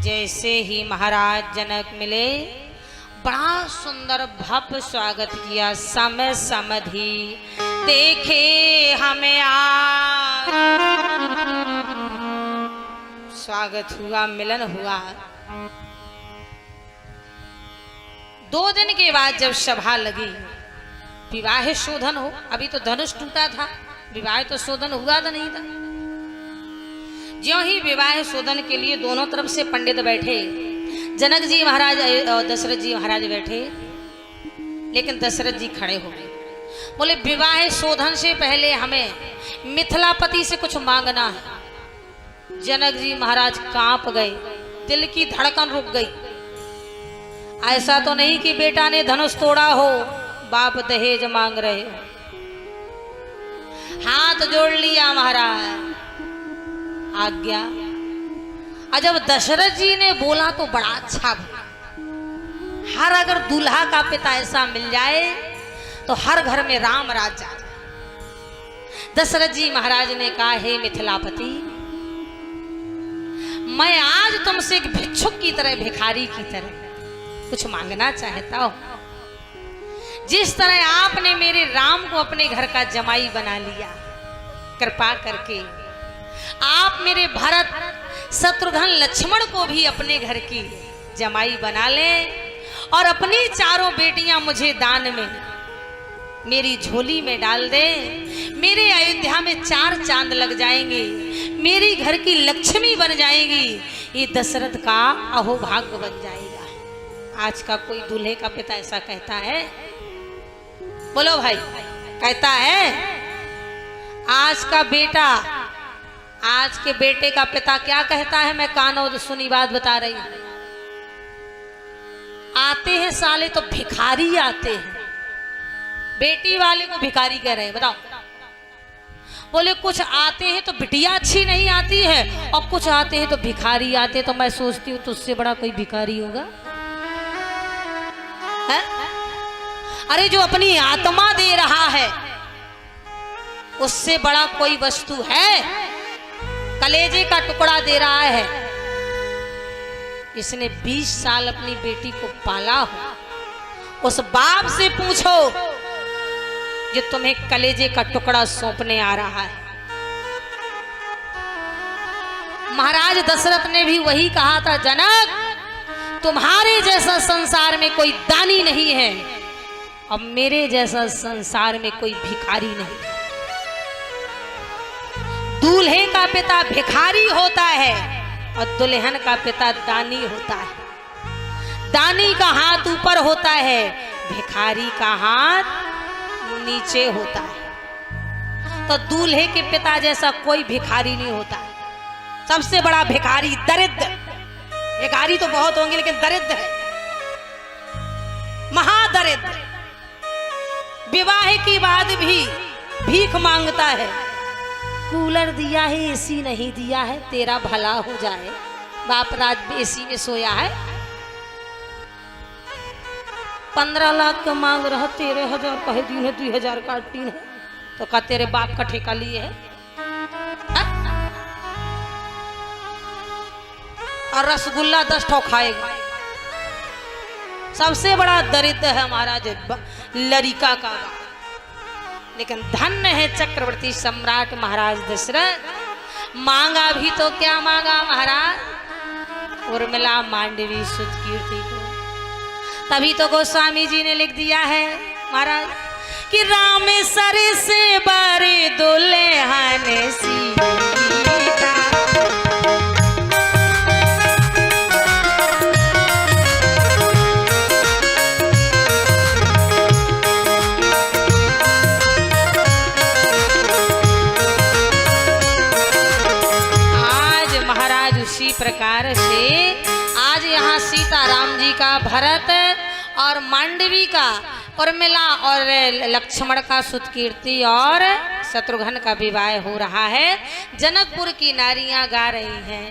जैसे ही महाराज जनक मिले बड़ा सुंदर भव्य स्वागत किया। समय समधि देखे हमें आज, स्वागत हुआ, मिलन हुआ। 2 दिन के बाद जब सभा लगी, विवाह शोधन हो, अभी तो धनुष टूटा था, विवाह तो शोधन हुआ था नहीं था। ज्यों ही विवाह शोधन के लिए दोनों तरफ से पंडित बैठे, जनक जी महाराज और दशरथ जी महाराज बैठे, लेकिन दशरथ जी खड़े हो गए। बोले विवाह शोधन से पहले हमें मिथिलापति से कुछ मांगना है। जनक जी महाराज कांप गए, दिल की धड़कन रुक गई। ऐसा तो नहीं कि बेटा ने धनुष तोड़ा हो, बाप दहेज मांग रहे हो। हाथ जोड़ लिया महाराज, आज्ञा। और जब दशरथ जी ने बोला तो बड़ा अच्छा बोला। हर अगर दूल्हा का पिता ऐसा मिल जाए तो हर घर में राम राज आ जाए। दशरथ जी महाराज ने कहा, हे मिथिलापति, मैं आज तुमसे एक भिक्षुक की तरह, भिखारी की तरह कुछ मांगना चाहता हूं। जिस तरह आपने मेरे राम को अपने घर का जमाई बना लिया, कृपा करके आप मेरे भरत, शत्रुघ्न, लक्ष्मण को भी अपने घर की जमाई बना लें और अपनी 4 बेटियां मुझे दान में मेरी झोली में डाल दें। मेरे अयोध्या में 4 चांद लग जाएंगे, मेरी घर की लक्ष्मी बन जाएंगी। ये दशरथ का अहोभाग्य बन जाएगा। आज का कोई दूल्हे का पिता ऐसा कहता है? बोलो भाई, कहता है? आज का बेटा, आज के बेटे का पिता क्या कहता है? मैं कानों सुनी बात बता रही हूं। आते हैं साले तो भिखारी आते हैं। बेटी वाले को भिखारी कह रहे हैं, बताओ। बोले कुछ आते हैं तो बिटिया अच्छी नहीं आती है, और कुछ आते हैं तो भिखारी आते हैं। तो मैं सोचती हूँ तुझसे बड़ा कोई भिखारी होगा है? अरे जो अपनी आत्मा दे रहा है उससे बड़ा कोई वस्तु है? कलेजे का टुकड़ा दे रहा है। इसने 20 साल अपनी बेटी को पाला हो। उस बाप से पूछो जो तुम्हें कलेजे का टुकड़ा सौंपने आ रहा है। महाराज दशरथ ने भी वही कहा था, जनक तुम्हारे जैसा संसार में कोई दानी नहीं है, अब मेरे जैसा संसार में कोई भिखारी नहीं। दूल्हे का पिता भिखारी होता है और दुल्हन का पिता दानी होता है। दानी का हाथ ऊपर होता है, भिखारी का हाथ नीचे होता है। तो दूल्हे के पिता जैसा कोई भिखारी नहीं होता। सबसे बड़ा भिखारी दरिद्र। भिखारी तो बहुत होंगे लेकिन दरिद्र है, महादरिद्र। विवाह के बाद भी भीख मांगता है। कूलर दिया है, एसी नहीं दिया है, तेरा भला हो जाए। बाप रात एसी में सोया है। 15 लाख का मांग रहा, 13,000 कहे दिन है, 2,000 काटती है। तो का तेरे बाप का ठेका लिए है? और रसगुल्ला 10 ठो खाएगा। सबसे बड़ा दरिद्र है महाराज लड़िका का। लेकिन धन्य है चक्रवर्ती सम्राट महाराज दशरथ। मांगा भी तो क्या मांगा महाराज? उर्मिला मांडवी सुत कीर्ति को। तभी तो गोस्वामी जी ने लिख दिया है महाराज कि राम सर से बारे दुल्हन सीता। प्रकार से आज यहाँ सीताराम जी का, भरत और मांडवी का, उर्मिला और लक्ष्मण का, सुतकीर्ति और शत्रुघ्न का विवाह हो रहा है। जनकपुर की नारियां गा रही हैं।